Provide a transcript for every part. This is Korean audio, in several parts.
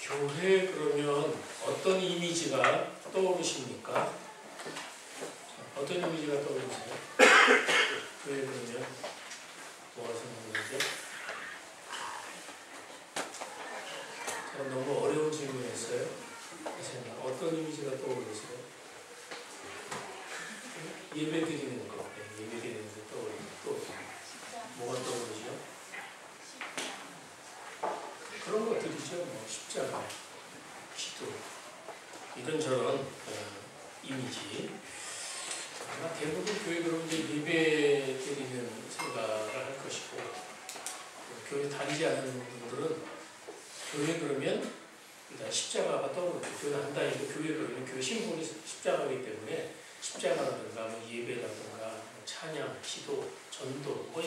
교회 그러면 어떤 이미지가 떠오르십니까? 어떤 이미지가 떠오르세요? 교회 그러면 뭐가 생각나죠? 제가 너무 어려운 질문했어요. 어떤 이미지가 떠오르세요? 예배 드리는 거, 예배 드리는 거 떠오르고 또 뭐가 떠오르죠? 그런 것들이죠. 뭐 십자가, 기도, 이런저런 이미지. 아마 대부분 교회 그러면 이제 예배 드리는 생각을 할 것이고, 교회 다니지 않는 분들은 교회 그러면 일단 십자가가 떠오르죠. 교회 한다 이거 교회 그러면 교회 심볼이 십자가이기 때문에 십자가라든가 뭐 예배라든가 뭐 찬양, 기도, 전도 뭐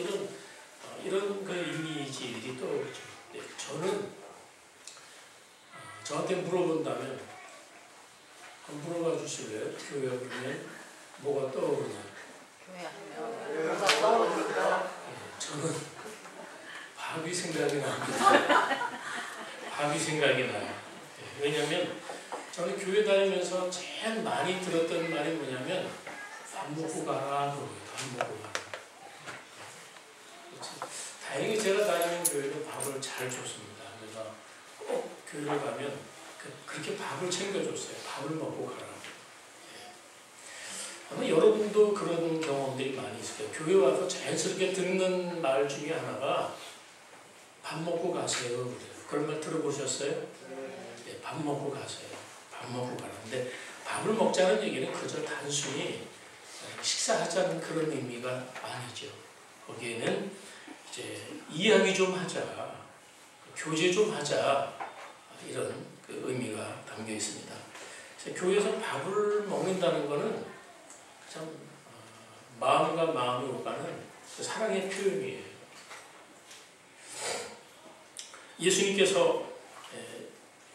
이런 그 이미지들이 떠오르죠. 네, 저는 저한테 물어본다면 한번 물어봐 주실래요? 교회 그러면 뭐가 떠오르냐? 교회 하면 뭐가 떠오르니까? 저는 밥이 생각이 납니다. 밥이 생각이 나요. 왜냐하면 저는 교회 다니면서 제일 많이 들었던 말이 뭐냐면 밥 먹고 가라. 밥 먹고 가라. 다행히 제가 다니는 교회는 밥을 잘 줬습니다. 그래서 꼭 교회를 가면 그렇게 밥을 챙겨줬어요. 밥을 먹고 가라고. 아마 여러분도 그런 경험들이 많이 있을 거예요. 교회 와서 자연스럽게 듣는 말 중에 하나가 밥 먹고 가세요. 그래요. 그런 말 들어보셨어요? 네, 밥 먹고 가세요. 밥 먹고 가라는데 밥을 먹자는 얘기는 그저 단순히 식사하자는 그런 의미가 아니죠. 거기에는 이제 이야기 좀 하자, 교제 좀 하자, 이런 그 의미가 담겨 있습니다. 교회에서 밥을 먹는다는 것은 참 마음과 마음이 오가는 그 사랑의 표현이에요. 예수님께서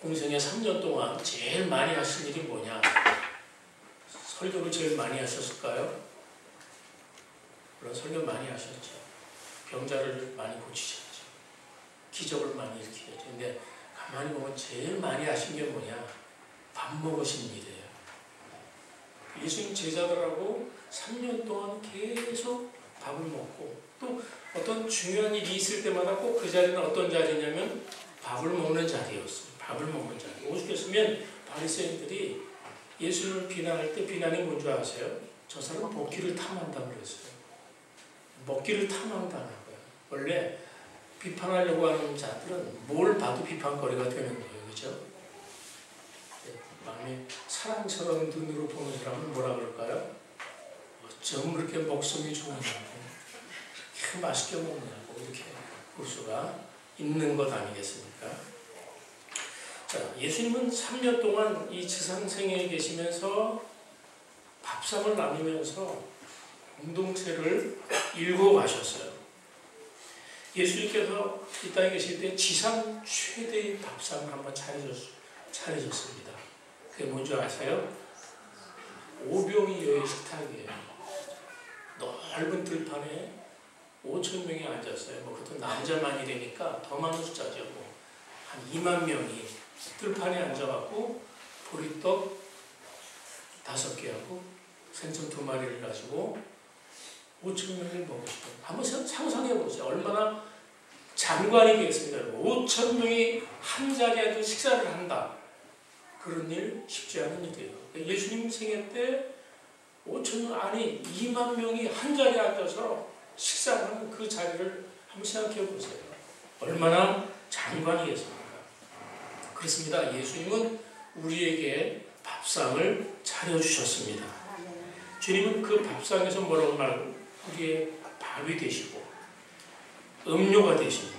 공생애 3년 동안 제일 많이 하신 일이 뭐냐? 설교를 제일 많이 하셨을까요? 물론 설교 많이 하셨죠. 병자를 많이 고치셨죠. 기적을 많이 일으키셨죠. 근데 가만히 보면 제일 많이 하신 게 뭐냐? 밥 먹으신 일이에요. 예수님 제자들하고 3년 동안 계속 밥을 먹고 또 어떤 중요한 일이 있을 때마다 꼭 그 자리는 어떤 자리냐면 밥을 먹는 자리였어요. 밥을 먹는 자리. 오죽했으면 바리새인들이 예수님을 비난할 때 비난이 뭔지 아세요? 저 사람 먹기를 탐한다고 그랬어요. 먹기를 탐한다는 거예요. 원래 비판하려고 하는 자들은 뭘 봐도 비판거리가 되는 거예요. 그죠? 마음에 사랑스러운 눈으로 보는 사람은 뭐라 그럴까요? 어쩜 그렇게 먹성이 좋으냐고, 이렇게 맛있게 먹느냐고 이렇게 볼 수가 있는 것 아니겠습니까? 자, 예수님은 3년 동안 이 지상생에 계시면서 밥상을 나누면서 공동체를 일궈 가셨어요. 예수님께서 이 땅에 계실 때 지상 최대의 밥상을 한번 차리셨습니다. 그게 뭔지 아세요? 오병이어의 식탁이에요. 넓은 들판에 5,000명이 앉았어요. 뭐 그것도 남자만이 되니까 더 많은 숫자죠. 한 2만 명이 들판에 앉아갖고 보리떡 5개하고 생선 2마리를 가지고 5,000명을 먹으시고 한번 상상해보세요. 얼마나 장관이겠습니까? 5,000명이 한 자리에 앉아 식사를 한다. 그런 일 쉽지 않은 일이에요. 예수님 생애 때 5,000명 아니 2만 명이 한 자리에 앉아서 식사하는 그 자리를 한번 생각해 보세요. 얼마나 장관이겠습니까? 그렇습니다. 예수님은 우리에게 밥상을 차려주셨습니다. 주님은 그 밥상에서 뭐라고 말하고 우리의 밥이 되시고 음료가 되십니다.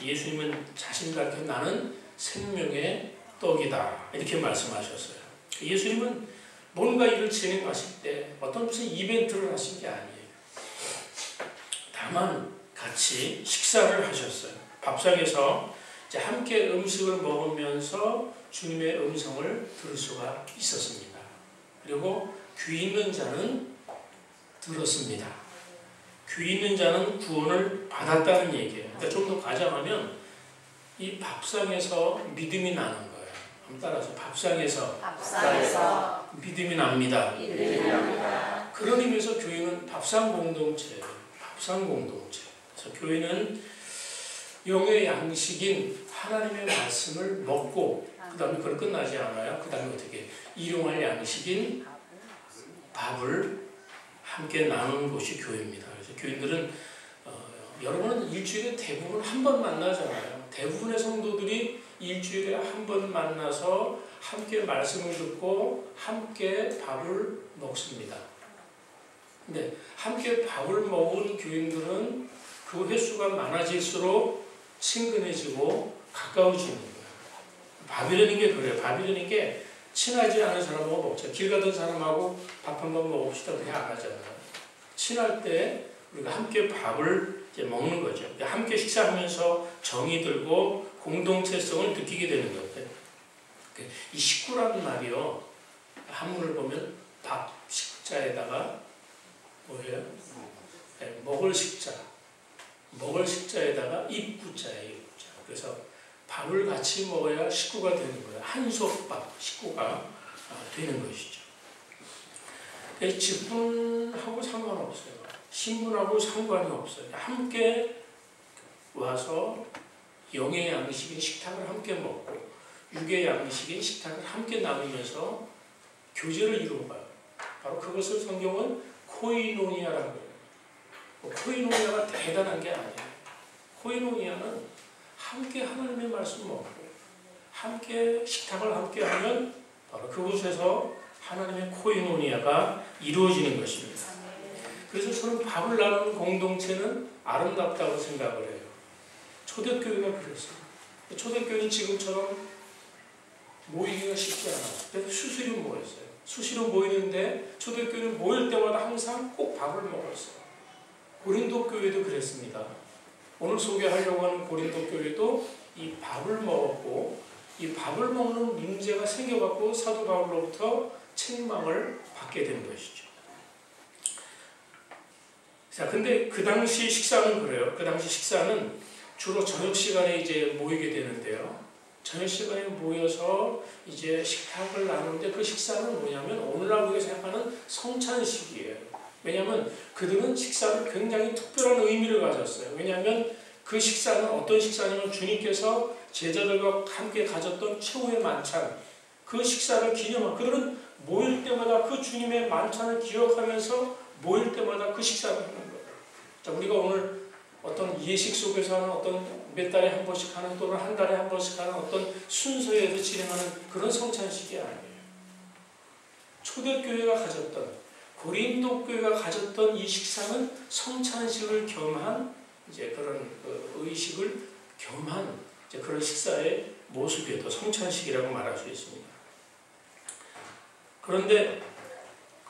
예수님은 자신 밝혀 나는 생명의 떡이다 이렇게 말씀하셨어요. 예수님은 뭔가 일을 진행하실 때 어떤 무슨 이벤트를 하신 게 아니에요. 다만 같이 식사를 하셨어요. 밥상에서 이제 함께 음식을 먹으면서 주님의 음성을 들을 수가 있었습니다. 그리고 귀 있는 자는 들었습니다. 귀 있는 자는 구원을 받았다는 얘기예요. 그러니까 좀 더 가정하면 이 밥상에서 믿음이 나는 거예요. 한번 따라서 밥상에서 믿음이 납니다. 그런 의미에서 교회는 밥상 공동체예요. 밥상 공동체. 그래서 교회는 영의 양식인 하나님의 말씀을 먹고 그 다음에 그걸 끝나지 않아요. 그 다음에 어떻게 일용할 양식인 밥을 함께 나누는 곳이 교회입니다. 그래서 교인들은 여러분은 일주일에 대부분 한 번 만나잖아요. 대부분의 성도들이 일주일에 한 번 만나서 함께 말씀을 듣고 함께 밥을 먹습니다. 근데 함께 밥을 먹은 교인들은 그 횟수가 많아질수록 친근해지고 가까워지는 거예요. 밥이라는 게 그래요. 밥이라는 게 친하지 않은 사람하고 먹자. 길 가던 사람하고 밥 한 번 먹읍시다. 그렇게 안 하잖아요. 친할 때 우리가 함께 밥을 이제 먹는 거죠. 함께 식사하면서 정이 들고 공동체성을 느끼게 되는 거예요. 이 식구라는 말이요. 한문을 보면 밥 식자에다가 뭐예요? 네, 먹을 식자. 먹을 식자에다가 입구자예요. 입구자. 그래서 밥을 같이 먹어야 식구가 되는 거예요. 한솥밥 식구가 되는 것이죠. 직분하고 상관없어요. 신분하고 상관이 없어요. 함께 와서 영의 양식인 식탁을 함께 먹고 육의 양식인 식탁을 함께 나누면서 교제를 이루어가요. 바로 그것을 성경은 코이노니아라고 해요. 코이노니아가 대단한 게 아니에요. 코이노니아는 함께 하나님의 말씀 먹고 함께 식탁을 함께 하면 바로 그곳에서 하나님의 코이노니아가 이루어지는 것입니다. 그래서 저는 밥을 나누는 공동체는 아름답다고 생각을 해요. 초대교회가 그랬어요. 초대교회는 지금처럼 모이기가 쉽지 않아요. 그래서 수시로 모였어요. 수시로 모이는데 초대교회는 모일 때마다 항상 꼭 밥을 먹었어요. 고린도 교회도 그랬습니다. 오늘 소개하려고 하는 고린도 교회도 이 밥을 먹었고 이 밥을 먹는 문제가 생겨갖고 사도 바울로부터 책망을 받게 된 것이죠. 자, 근데 그 당시 식사는 그래요. 그 당시 식사는 주로 저녁 시간에 이제 모이게 되는데요. 저녁 시간에 모여서 이제 식탁을 나누는데 그 식사는 뭐냐면 오늘날 우리가 생각하는 성찬식이에요. 왜냐하면 그들은 식사를 굉장히 특별한 의미를 가졌어요. 왜냐하면 그 식사는 어떤 식사냐면 주님께서 제자들과 함께 가졌던 최후의 만찬, 그 식사를 기념한, 그들은 모일 때마다 그 주님의 만찬을 기억하면서 모일 때마다 그 식사를 하는 거예요. 자, 우리가 오늘 어떤 예식 속에서 하는 어떤 몇 달에 한 번씩 하는 또는 한 달에 한 번씩 하는 어떤 순서에서 진행하는 그런 성찬식이 아니에요. 초대교회가 가졌던, 고린도 교회가 가졌던 이 식사는 성찬식을 겸한 이제 그런 의식을 겸한 이제 그런 식사의 모습이어도 성찬식이라고 말할 수 있습니다. 그런데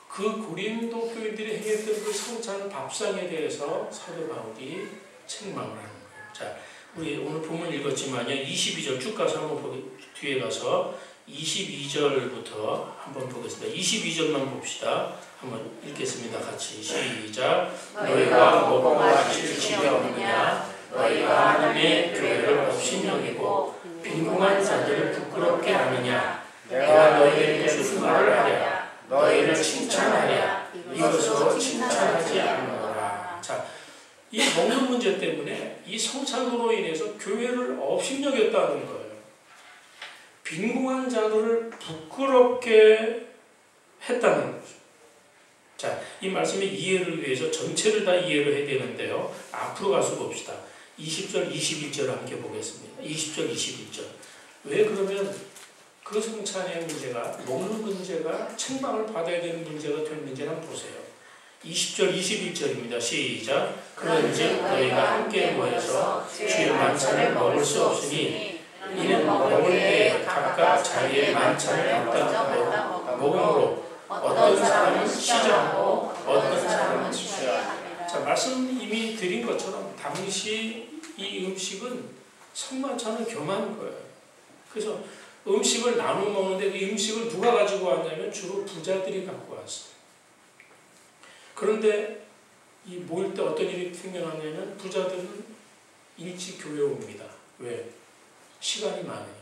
그 고린도 교인들이 행했던 그 성찬 밥상에 대해서 사도 바울이 책망을 하는 거예요. 자, 우리 오늘 본문 읽었지만요. 22절 쭉 가서 한번 뒤에 가서 22절부터 한번 보겠습니다. 22절만 봅시다. 한번 읽겠습니다. 같이 시작. 너희가 먹고 마실 지혜없느냐? 너희가 하나님의 교회를 업신여기고 빈궁한 자들을 부끄럽게 하느냐? 내가 너희에게 무슨 말을 하랴? 너희를 칭찬하랴? 이것으로 칭찬하지 않노라. 자, 이 먹는 문제 때문에 이 성찬으로 인해서 교회를 업신여겼다는 거예요. 빈궁한 자들을 부끄럽게 했다는 거죠. 자, 이 말씀의 이해를 위해서 전체를 다 이해를 해야 되는데요. 앞으로 가서 봅시다. 20절, 21절 함께 보겠습니다. 20절, 21절. 왜 그러면 그 성찬의 문제가, 먹는 문제가 책망을 받아야 되는 문제가 됐는지 한번 보세요. 20절, 21절입니다. 시작. 그런즉 너희가 함께 모여서 주의 만찬을 먹을 수 없으니 이는 먹을 때에 각각 자기의 만찬을 갖다 먹음으로 어떤 사람은 시장하고 어떤 사람은 취하느니라. 자, 말씀 이미 드린 것처럼 당시 이 음식은 성만찬을 겸한 거예요. 그래서 음식을 나눠 먹는데 그 음식을 누가 가지고 왔냐면 주로 부자들이 갖고 왔어요. 그런데 이 모일 때 어떤 일이 생겨났냐면 부자들은 일찍 교회에 옵니다. 왜? 시간이 많으니까.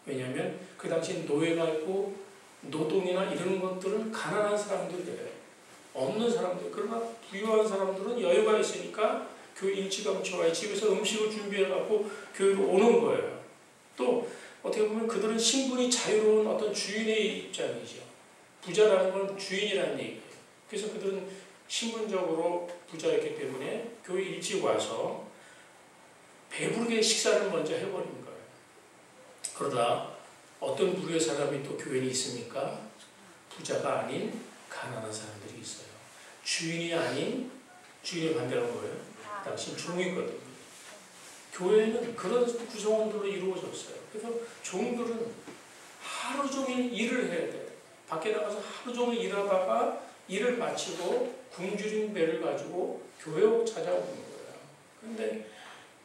왜냐하면 그 당시 노예가 있고 노동이나 이런 것들은 가난한 사람들이에요. 없는 사람들. 그러나 부유한 사람들은 여유가 있으니까 교회 일찌감치 집에서 음식을 준비해갖고 교회로 오는 거예요. 또 어떻게 보면 그들은 신분이 자유로운 어떤 주인의 입장이죠. 부자라는 건 주인이라는 얘기예요. 그래서 그들은 신분적으로 부자였기 때문에 교회 일찍 와서 배부르게 식사를 먼저 해버린 거예요. 그러다 어떤 부류의 사람이 또 교회에 있습니까? 부자가 아닌 가난한 사람들이 있어요. 주인이 아닌, 주인의 반대가 뭐예요? 당신 종이거든요. 교회는 그런 구성원들로 이루어졌어요. 그래서 종들은 하루 종일 일을 해야 돼요. 밖에 나가서 하루 종일 일하다가 일을 마치고 굶주린 배를 가지고 교회로 찾아오는 거예요. 그런데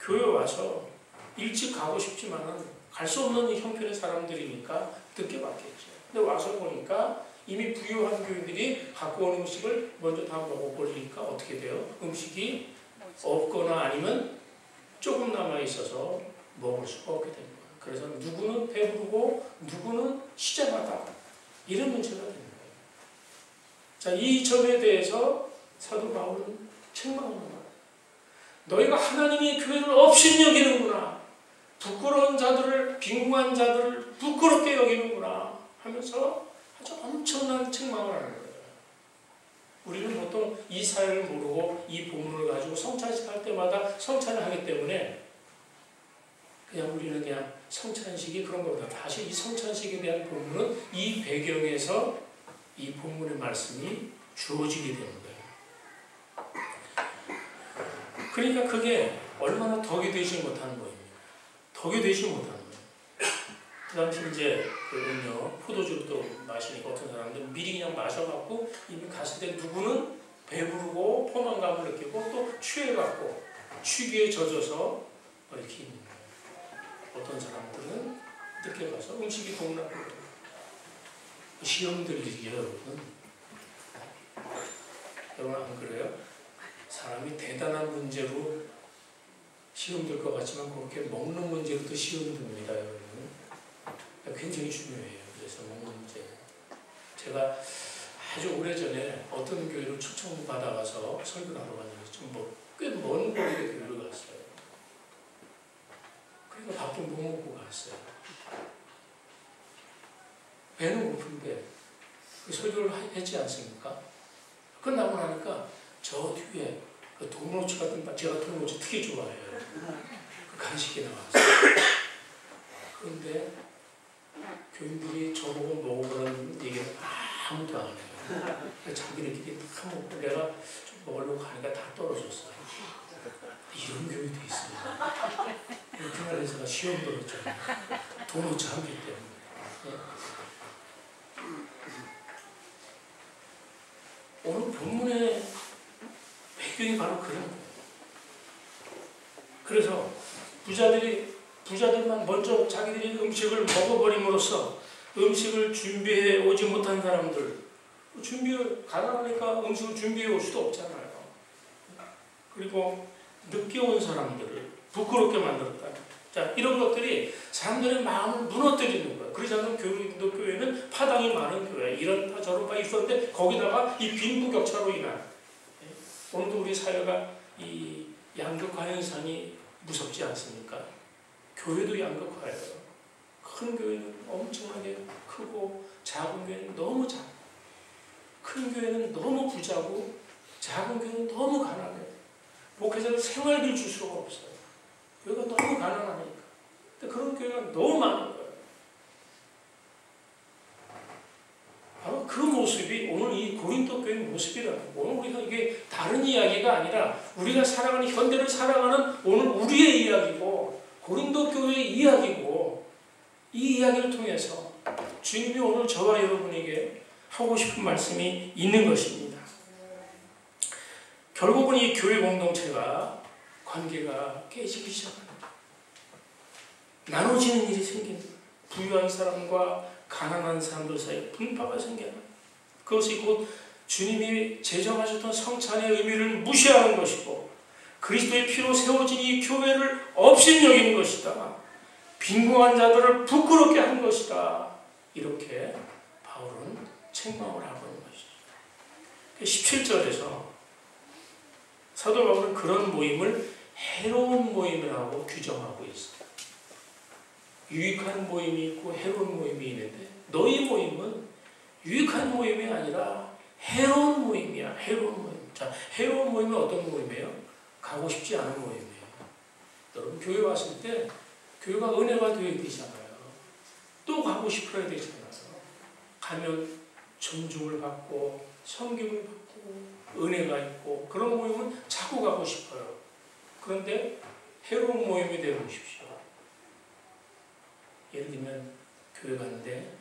교회 와서 일찍 가고 싶지만은 갈 수 없는 형편의 사람들이니까 늦게 왔겠죠. 근데 와서 보니까 이미 부유한 교인들이 갖고 온 음식을 먼저 다 먹어버리니까 어떻게 돼요? 음식이 없거나 아니면 조금 남아있어서 먹을 수가 없게 됩니다. 그래서 누구는 배부르고 누구는 시장하다. 이런 문제가 되는 거예요. 자, 이 점에 대해서 사도 바울은 책망하는 거예요. 너희가 하나님의 교회를 업신여기는구나. 부끄러운 자들을, 빈궁한 자들을 부끄럽게 여기는구나 하면서 아주 엄청난 책망을 하는 거예요. 우리는 보통 이 사연을 모르고 이 본문을 가지고 성찬식 할 때마다 성찬을 하기 때문에 그냥 우리는 그냥 성찬식이 그런 겁니다. 다시 이 성찬식에 대한 본문은 이 배경에서 이 본문의 말씀이 주어지게 되는 거예요. 그러니까 그게 얼마나 덕이 되지 못하는 거입니다. 덕이 되지 못하는 거예요. 그 당시 이제 그 음료, 포도주를 또 마시니까 어떤 사람들은 미리 그냥 마셔갖고 이미 갔을 때 누구는 배부르고 포만감을 느끼고 또 취해갖고 취기에 젖어서 이렇게 있는 거예요. 어떤 사람들은 늦게 가서 음식이 동나고 시험들이에요, 여러분. 여러분 안 그래요? 사람이 대단한 문제로 시험 들 것 같지만 그렇게 먹는 문제로도 시험 듭니다, 여러분. 굉장히 중요해요. 그래서 먹는 문제. 제가 아주 오래전에 어떤 교회로 초청받아가서 설교를 하러 갔는데 좀 꽤 먼 거리에 교회로 갔어요. 그러니까 밥도 못 먹고 갔어요. 배는 고픈데 그 설교를 했지 않습니까? 끝나고 나니까 저 뒤에 그 도너츠 같은, 제가 도너츠 되게 좋아해요. 그 간식이 나왔어요. 그런데 교인들이 저보고 먹어보라는 얘기를 아무도 안 해요. 자기네끼리 다 먹고 내가 좀 먹으려고 하니까 다 떨어졌어요. 이런 교회도 있어요. 그날에 제가 시험 들었죠. 도너츠 한 개 때문에. 오늘 본문의 배경이 바로 그런 거예요. 그래서 부자들만 먼저 자기들이 음식을 먹어버림으로써 음식을 준비해 오지 못한 사람들, 가난하니까 음식을 준비해 올 수도 없잖아요. 그리고 늦게 온 사람들을 부끄럽게 만들었다. 자, 이런 것들이 사람들의 마음을 무너뜨리는 거예요. 그러지 않으면 교회는 파당이 많은 교회, 이런 파 저런 파 있었는데 거기다가 이 빈부격차로 인한, 오늘도 우리 사회가 이 양극화 현상이 무섭지 않습니까? 교회도 양극화예요. 큰 교회는 엄청나게 크고 작은 교회는 너무 작고, 큰 교회는 너무 부자고 작은 교회는 너무 가난해요. 목회자는 생활비를 줄 수가 없어요. 교회가 너무 가난하니까. 근데 그런 교회가 너무 많은 거예요. 바로 그 모습이 오늘 이 고린도 교회의 모습이라는 거예요. 오늘 우리가 이게 다른 이야기가 아니라 우리가 살아가는, 현대를 살아가는 오늘 우리의 이야기고 고린도 교회의 이야기고, 이 이야기를 통해서 주님이 오늘 저와 여러분에게 하고 싶은 말씀이 있는 것입니다. 결국은 이 교회 공동체가 관계가 깨지기 시작합니다. 나눠지는 일이 생깁니다. 부유한 사람과 가난한 사람들 사이에 분파가 생겨요. 그것이 곧 주님이 제정하셨던 성찬의 의미를 무시하는 것이고 그리스도의 피로 세워진 이 교회를 업신여기는 것이다. 빈궁한 자들을 부끄럽게 한 것인가 이렇게 바울은 책망을 하고 있는 것이죠. 17절에서 사도 바울은 그런 모임을 해로운 모임이라고 규정하고 있어요. 유익한 모임이 있고 해로운 모임이 있는데 너희 모임은 유익한 모임이 아니라 해로운 모임이야. 해로운 모임. 자, 해로운 모임은 어떤 모임이에요? 가고 싶지 않은 모임이에요. 여러분 교회 왔을 때 교회가 은혜가 되어야 되잖아요. 또 가고 싶어야 되잖아요. 가면 존중을 받고 섬김을 받고 은혜가 있고 그런 모임은 자꾸 가고 싶어요. 그런데 해로운 모임이 되어보십시오. 예를 들면 교회 가는데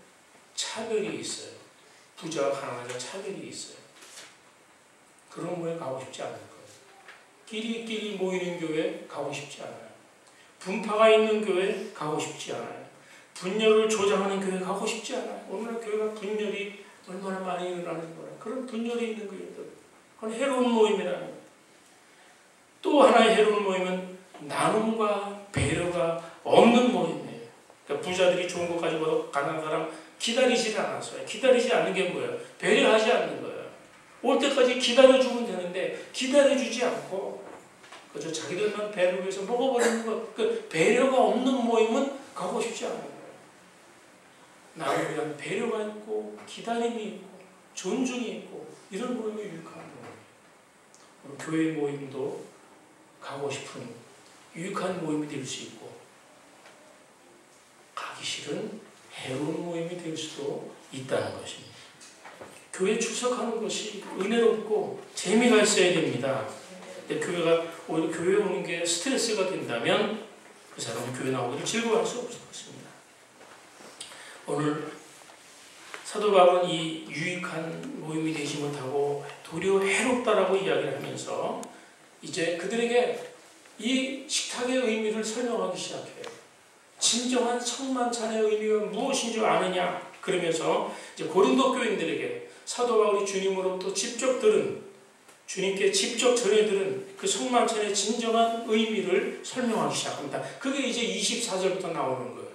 차별이 있어요. 부자와 가난하자 차별이 있어요. 그런 모임에 가고 싶지 않을 거예요. 끼리끼리 모이는 교회 가고 싶지 않아요. 분파가 있는 교회 가고 싶지 않아요. 분열을 조장하는 교회 가고 싶지 않아요. 오늘날 교회가 분열이 얼마나 많이 일어나는 거예요. 그런 분열이 있는 교회들. 그건 해로운 모임이라는 거예요. 또 하나의 해로운 모임은 나눔과 배려가 없는 모임이에요. 그러니까 부자들이 좋은 것 가지고 가난한 사람 기다리지 않았어요. 기다리지 않는 게 뭐예요? 배려하지 않는 거예요. 올 때까지 기다려주면 되는데 기다려주지 않고 그저 자기들만 배를 위해서 먹어버리는 것. 그 배려가 없는 모임은 가고 싶지 않아요. 나를 위한 배려가 있고 기다림이 있고 존중이 있고 이런 모임이 유익한 모임. 교회 모임도 가고 싶은 유익한 모임이 될 수 있고 가기 싫은 해로운 모임이 될 수도 있다는 것입니다. 교회 출석하는 것이 은혜롭고 재미가 있어야 됩니다. 근데 교회가 오히려 교회에 오는 게 스트레스가 된다면 그 사람은 교회 나오기를 즐거워할 수 없을 것입니다. 오늘 사도 바울은 이 유익한 모임이 되지 못하고 도리어 해롭다라고 이야기를 하면서 이제 그들에게 이 식탁의 의미를 설명하기 시작해요. 진정한 성만찬의 의미가 무엇인 줄 아느냐? 그러면서 이제 고린도 교인들에게 사도 바울이 주님으로부터 직접 들은 주님께 직접 전해 들은 그 성만찬의 진정한 의미를 설명하기 시작합니다. 그게 이제 24절부터 나오는 거예요.